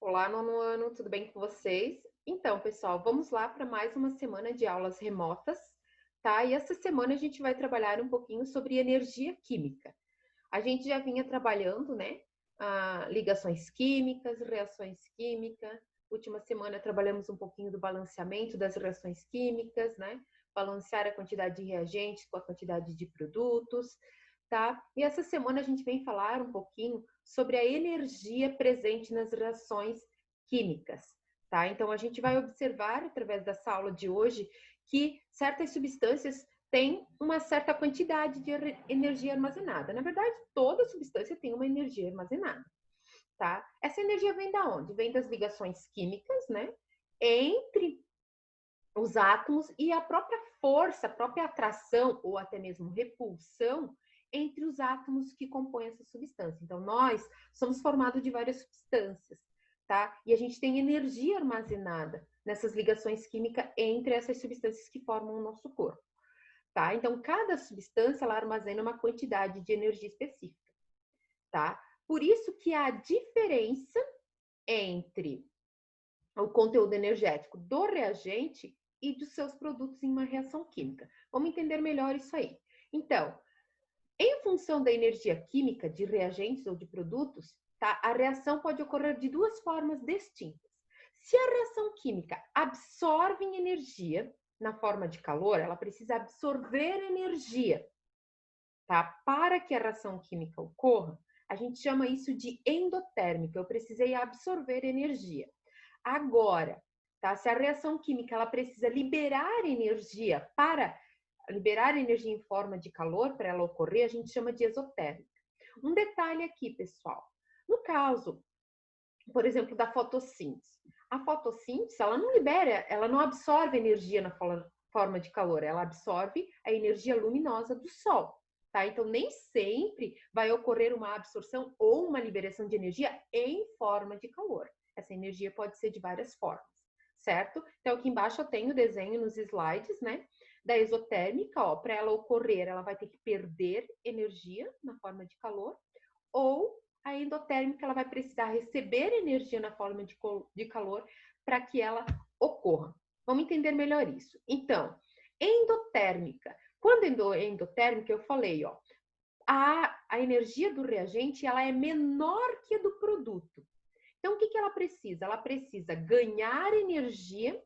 Olá, nono ano, tudo bem com vocês? Então, pessoal, vamos lá para mais uma semana de aulas remotas, tá? E essa semana a gente vai trabalhar um pouquinho sobre energia química. A gente já vinha trabalhando, né? Ligações químicas, reações químicas. Última semana trabalhamos um pouquinho do balanceamento das reações químicas, né? Balancear a quantidade de reagentes com a quantidade de produtos, tá? E essa semana a gente vem falar um pouquinho sobre a energia presente nas reações químicas, tá? Então a gente vai observar através dessa aula de hoje que certas substâncias têm uma certa quantidade de energia armazenada. Na verdade, toda substância tem uma energia armazenada, tá? Essa energia vem da onde? Vem das ligações químicas, né? Entre os átomos e a própria força, a própria atração ou até mesmo repulsão entre os átomos que compõem essa substância. Então, nós somos formados de várias substâncias, tá? E a gente tem energia armazenada nessas ligações químicas entre essas substâncias que formam o nosso corpo, tá? Então, cada substância, ela armazena uma quantidade de energia específica, tá? Por isso que a diferença entre o conteúdo energético do reagente e dos seus produtos em uma reação química. Vamos entender melhor isso aí. Então, em função da energia química de reagentes ou de produtos, tá? A reação pode ocorrer de duas formas distintas. Se a reação química absorve energia na forma de calor, ela precisa absorver energia, tá? Para que a reação química ocorra, a gente chama isso de endotérmica. Eu precisei absorver energia. Agora, tá? Se a reação química ela precisa liberar energia em forma de calor para ela ocorrer, a gente chama de exotérmica. Um detalhe aqui, pessoal. No caso, por exemplo, da fotossíntese. A fotossíntese, ela não libera, ela não absorve energia na forma de calor, ela absorve a energia luminosa do sol. Tá? Então, nem sempre vai ocorrer uma absorção ou uma liberação de energia em forma de calor. Essa energia pode ser de várias formas, certo? Então, aqui embaixo eu tenho o desenho nos slides, né? Da exotérmica, ó, para ela ocorrer, ela vai ter que perder energia na forma de calor, ou a endotérmica, ela vai precisar receber energia na forma de calor para que ela ocorra. Vamos entender melhor isso. Então, endotérmica. Quando é endotérmica, eu falei, ó, a energia do reagente ela é menor que a do produto. Então, o que ela precisa? Ela precisa ganhar energia,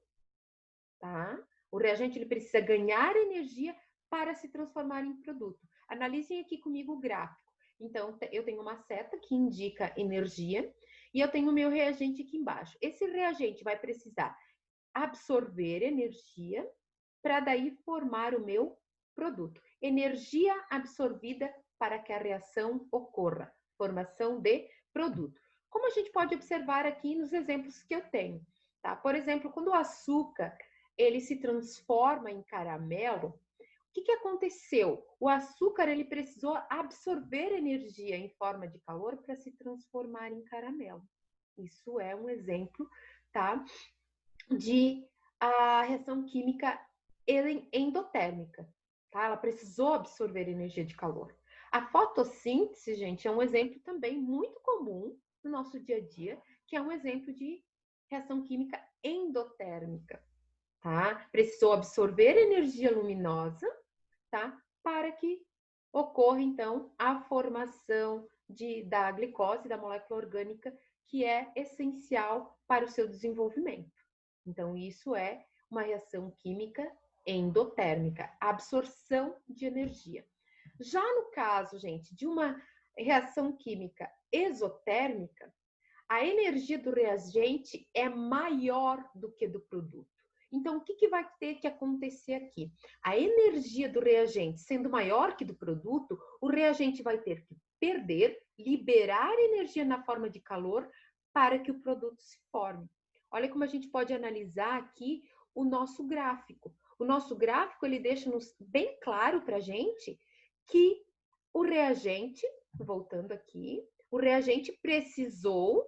tá? O reagente ele precisa ganhar energia para se transformar em produto. Analisem aqui comigo o gráfico. Então, eu tenho uma seta que indica energia e eu tenho o meu reagente aqui embaixo. Esse reagente vai precisar absorver energia para daí formar o meu produto. Energia absorvida para que a reação ocorra. Formação de produto. Como a gente pode observar aqui nos exemplos que eu tenho, tá? Por exemplo, quando o açúcar ele se transforma em caramelo, o que aconteceu? O açúcar ele precisou absorver energia em forma de calor para se transformar em caramelo. Isso é um exemplo, tá? De a reação química endotérmica, tá? Ela precisou absorver energia de calor. A fotossíntese, gente, é um exemplo também muito comum no nosso dia a dia, que é um exemplo de reação química endotérmica, tá? Precisou absorver energia luminosa, tá? Para que ocorra, então, a formação da glicose, da molécula orgânica, que é essencial para o seu desenvolvimento. Então, isso é uma reação química endotérmica, absorção de energia. Já no caso, gente, de uma reação química exotérmica, a energia do reagente é maior do que do produto. Então, o que vai ter que acontecer aqui? A energia do reagente sendo maior que do produto, o reagente vai ter que perder, liberar energia na forma de calor para que o produto se forme. Olha como a gente pode analisar aqui o nosso gráfico. O nosso gráfico, ele deixa bem claro para a gente que o reagente, voltando aqui, o reagente precisou,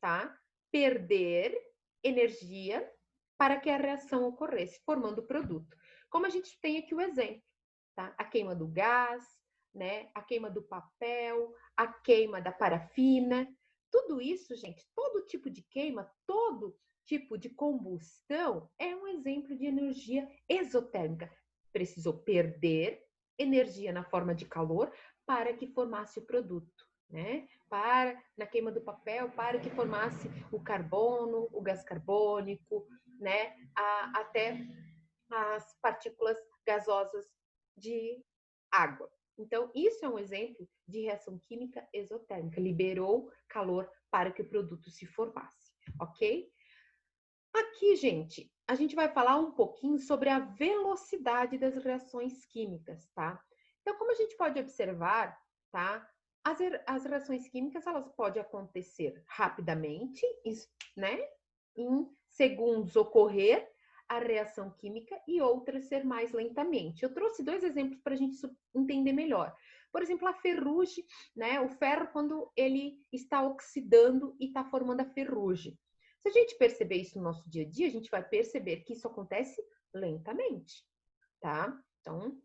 tá, perder energia para que a reação ocorresse, formando o produto. Como a gente tem aqui o exemplo, tá? A queima do gás, né? A queima do papel, a queima da parafina. Tudo isso, gente, todo tipo de queima, todo tipo de combustão é um exemplo de energia exotérmica. Precisou perder energia na forma de calor para que formasse o produto, né? Na queima do papel, para que formasse o carbono, o gás carbônico, né? Até as partículas gasosas de água. Então, isso é um exemplo de reação química exotérmica. Liberou calor para que o produto se formasse, ok? Aqui, gente, a gente vai falar um pouquinho sobre a velocidade das reações químicas, tá? Então, como a gente pode observar, tá? As reações químicas, elas podem acontecer rapidamente, né? Em segundos ocorrer a reação química e outras ser mais lentamente. Eu trouxe dois exemplos para a gente entender melhor. Por exemplo, a ferrugem, né? O ferro, quando ele está oxidando e está formando a ferrugem. Se a gente perceber isso no nosso dia a dia, a gente vai perceber que isso acontece lentamente, tá? Então,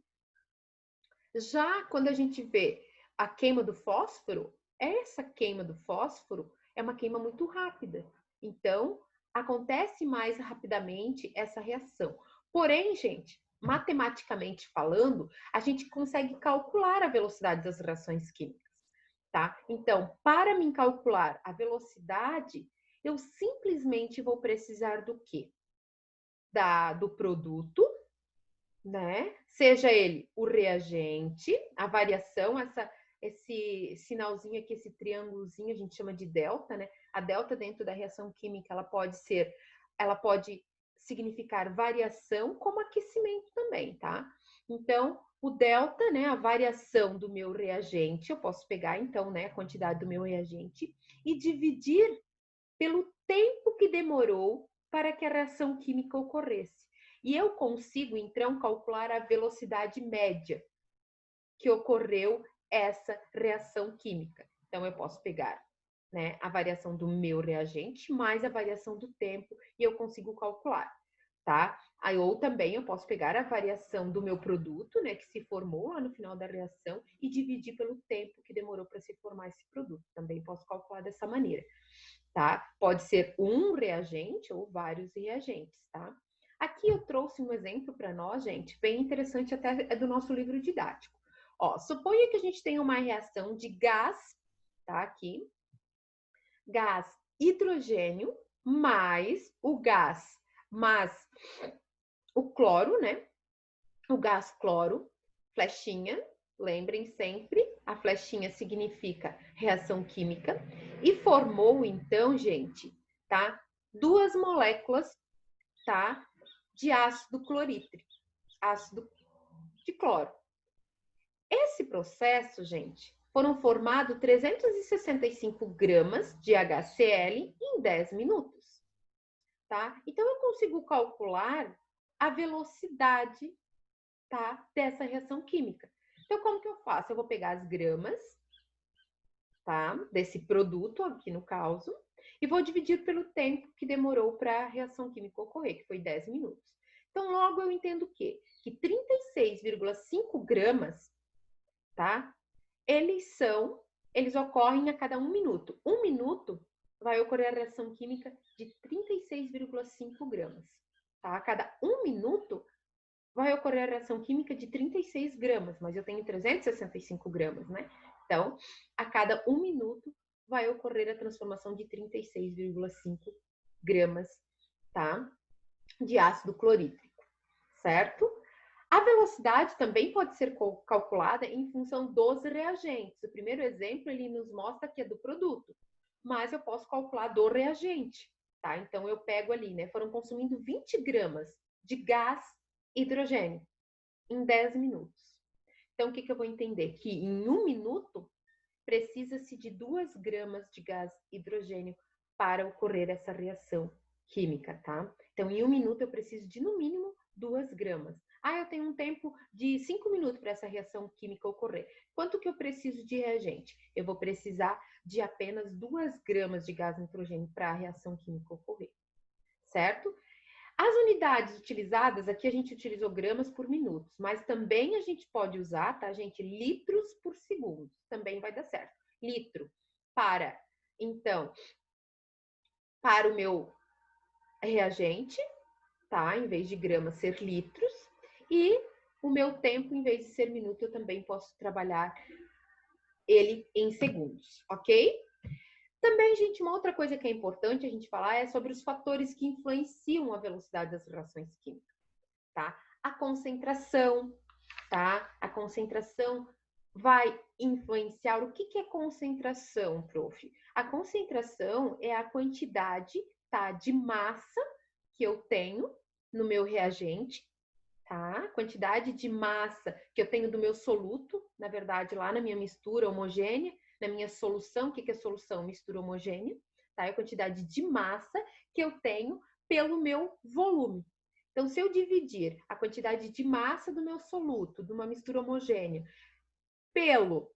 já quando a gente vê a queima do fósforo, essa queima do fósforo é uma queima muito rápida. Então, acontece mais rapidamente essa reação. Porém, gente, matematicamente falando, a gente consegue calcular a velocidade das reações químicas, tá? Então, para me calcular a velocidade, eu simplesmente vou precisar do quê? Do produto, né? Seja ele o reagente, a variação, esse sinalzinho aqui, esse triângulozinho, a gente chama de delta, né? A delta dentro da reação química, ela pode significar variação como aquecimento também, tá? Então, o delta, né, a variação do meu reagente, eu posso pegar então, né, a quantidade do meu reagente e dividir pelo tempo que demorou para que a reação química ocorresse. E eu consigo, então, calcular a velocidade média que ocorreu essa reação química. Então, eu posso pegar, né, a variação do meu reagente mais a variação do tempo e eu consigo calcular, tá? Ou também eu posso pegar a variação do meu produto, né, que se formou lá no final da reação e dividir pelo tempo que demorou para se formar esse produto. Também posso calcular dessa maneira, tá? Pode ser um reagente ou vários reagentes, tá? Aqui eu trouxe um exemplo para nós, gente, bem interessante, até é do nosso livro didático. Ó, suponha que a gente tenha uma reação de gás, tá? Aqui, gás hidrogênio mais o gás, mais o cloro, né? O gás cloro, flechinha, lembrem sempre, a flechinha significa reação química, e formou então, gente, tá? Duas moléculas, tá? De ácido clorídrico, ácido de cloro. Esse processo, gente, foram formados 365 gramas de HCl em 10 minutos, tá? Então, eu consigo calcular a velocidade, tá, dessa reação química. Então, como que eu faço? Eu vou pegar as gramas, tá, desse produto, aqui no caso, e vou dividir pelo tempo que demorou para a reação química ocorrer, que foi 10 minutos. Então, logo eu entendo o quê? Que 36,5 gramas, tá, eles ocorrem a cada 1 minuto. 1 minuto vai ocorrer a reação química de 36,5 gramas, tá? A cada 1 minuto vai ocorrer a reação química de 36 gramas, mas eu tenho 365 gramas, né? Então, a cada 1 minuto vai ocorrer a transformação de 36,5 gramas, tá? De ácido clorídrico, certo? A velocidade também pode ser calculada em função dos reagentes. O primeiro exemplo, ele nos mostra que é do produto, mas eu posso calcular do reagente, tá? Então, eu pego ali, né? Foram consumindo 20 gramas de gás hidrogênio em 10 minutos. Então, o que eu vou entender? Que em 1 minuto, precisa-se de 2 gramas de gás hidrogênio para ocorrer essa reação química, tá? Então, em 1 minuto, eu preciso de, no mínimo, 2 gramas. Ah, eu tenho um tempo de 5 minutos para essa reação química ocorrer. Quanto que eu preciso de reagente? Eu vou precisar de apenas 2 gramas de gás nitrogênio para a reação química ocorrer, certo? As unidades utilizadas, aqui a gente utilizou gramas por minutos, mas também a gente pode usar, tá, gente, litros por segundo. Também vai dar certo. Litro para Então, para o meu reagente, tá? Em vez de gramas, ser litros. E o meu tempo, em vez de ser minuto, eu também posso trabalhar ele em segundos, ok? Também, gente, uma outra coisa que é importante a gente falar é sobre os fatores que influenciam a velocidade das reações químicas, tá? A concentração, tá? A concentração vai influenciar. O que é concentração, prof? A concentração é a quantidade, tá, de massa que eu tenho no meu reagente, tá? Quantidade de massa que eu tenho do meu soluto, na verdade, lá na minha mistura homogênea, na minha solução. O que é solução? Mistura homogênea, tá? É a quantidade de massa que eu tenho pelo meu volume. Então, se eu dividir a quantidade de massa do meu soluto, de uma mistura homogênea, pelo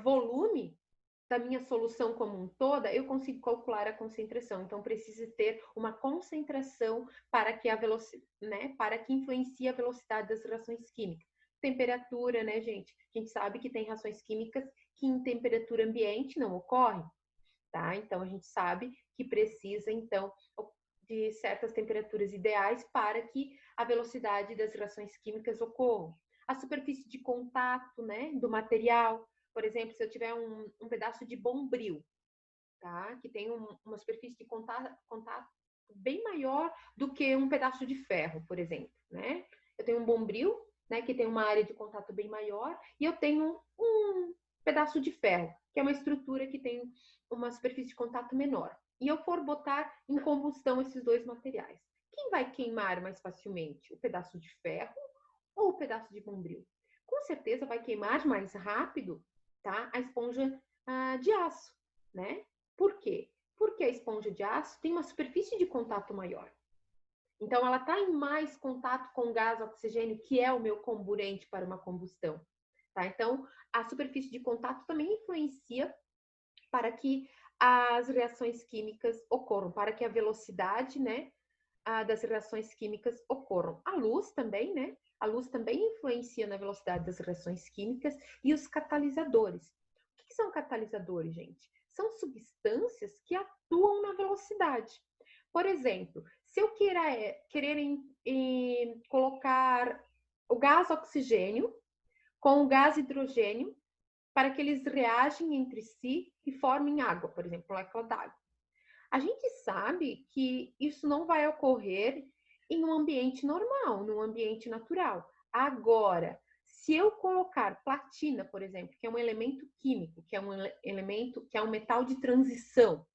volume da minha solução como um toda, eu consigo calcular a concentração. Então, precisa ter uma concentração para que a velocidade, né, para que influencie a velocidade das reações químicas. Temperatura, né, gente? A gente sabe que tem reações químicas que em temperatura ambiente não ocorrem, tá? Então, a gente sabe que precisa, então, de certas temperaturas ideais para que a velocidade das reações químicas ocorram. A superfície de contato, né, do material. Por exemplo, se eu tiver um pedaço de bombril, tá? Que tem uma superfície de contato bem maior do que um pedaço de ferro, por exemplo, né? Eu tenho um bombril, né, que tem uma área de contato bem maior, e eu tenho um pedaço de ferro, que é uma estrutura que tem uma superfície de contato menor. E eu for botar em combustão esses dois materiais. Quem vai queimar mais facilmente? O pedaço de ferro ou o pedaço de bombril? Com certeza vai queimar mais rápido, tá? A esponja de aço, né? Por quê? Porque a esponja de aço tem uma superfície de contato maior. Então, ela está em mais contato com o gás oxigênio, que é o meu comburente para uma combustão. Tá? Então, a superfície de contato também influencia para que as reações químicas ocorram, para que a velocidade, né, das reações químicas ocorram. A luz também, né? A luz também influencia na velocidade das reações químicas e os catalisadores. O que são catalisadores, gente? São substâncias que atuam na velocidade. Por exemplo, se eu querer colocar o gás oxigênio com o gás hidrogênio para que eles reagem entre si e formem água, por exemplo, molécula d'água. A gente sabe que isso não vai ocorrer em um ambiente normal, num ambiente natural. Agora, se eu colocar platina, por exemplo, que é um elemento químico, que é um elemento, que é um metal de transição,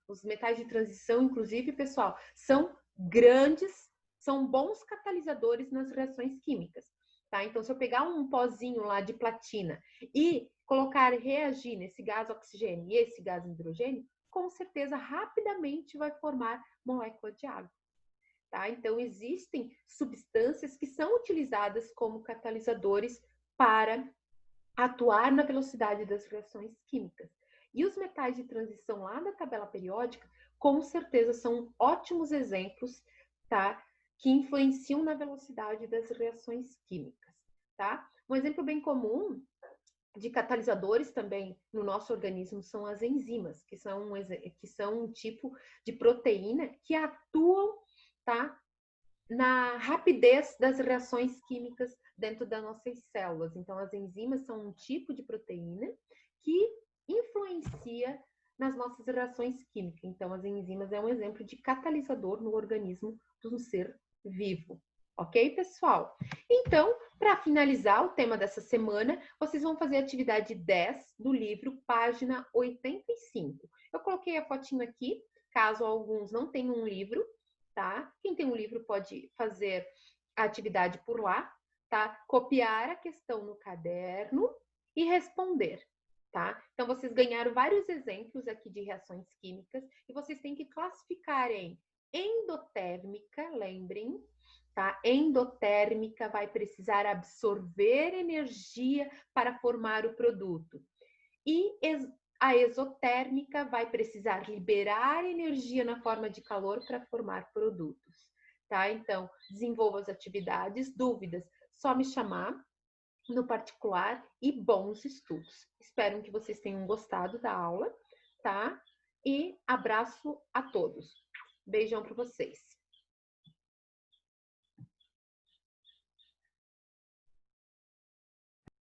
os metais de transição, inclusive, pessoal, são grandes, são bons catalisadores nas reações químicas, tá? Então, se eu pegar um pozinho lá de platina e reagir nesse gás oxigênio e esse gás hidrogênio, com certeza, rapidamente vai formar molécula de água, tá? Então, existem substâncias que são utilizadas como catalisadores para atuar na velocidade das reações químicas. E os metais de transição lá da tabela periódica, com certeza, são ótimos exemplos, tá? Que influenciam na velocidade das reações químicas, tá? Um exemplo bem comum de catalisadores também no nosso organismo são as enzimas, que são um tipo de proteína que atuam, tá, na rapidez das reações químicas dentro das nossas células. Então, as enzimas são um tipo de proteína que influencia nas nossas reações químicas. Então, as enzimas é um exemplo de catalisador no organismo de um ser vivo. Ok, pessoal? Então, para finalizar o tema dessa semana, vocês vão fazer a atividade 10 do livro, página 85. Eu coloquei a fotinho aqui, caso alguns não tenham um livro, tá? Quem tem um livro pode fazer a atividade por lá, tá? Copiar a questão no caderno e responder, tá? Então, vocês ganharam vários exemplos aqui de reações químicas e vocês têm que classificar em endotérmica, lembrem, tá? Endotérmica vai precisar absorver energia para formar o produto. E a exotérmica vai precisar liberar energia na forma de calor para formar produtos, tá? Então, desenvolva as atividades, dúvidas, só me chamar, no particular e bons estudos. Espero que vocês tenham gostado da aula, tá? E abraço a todos. Beijão para vocês.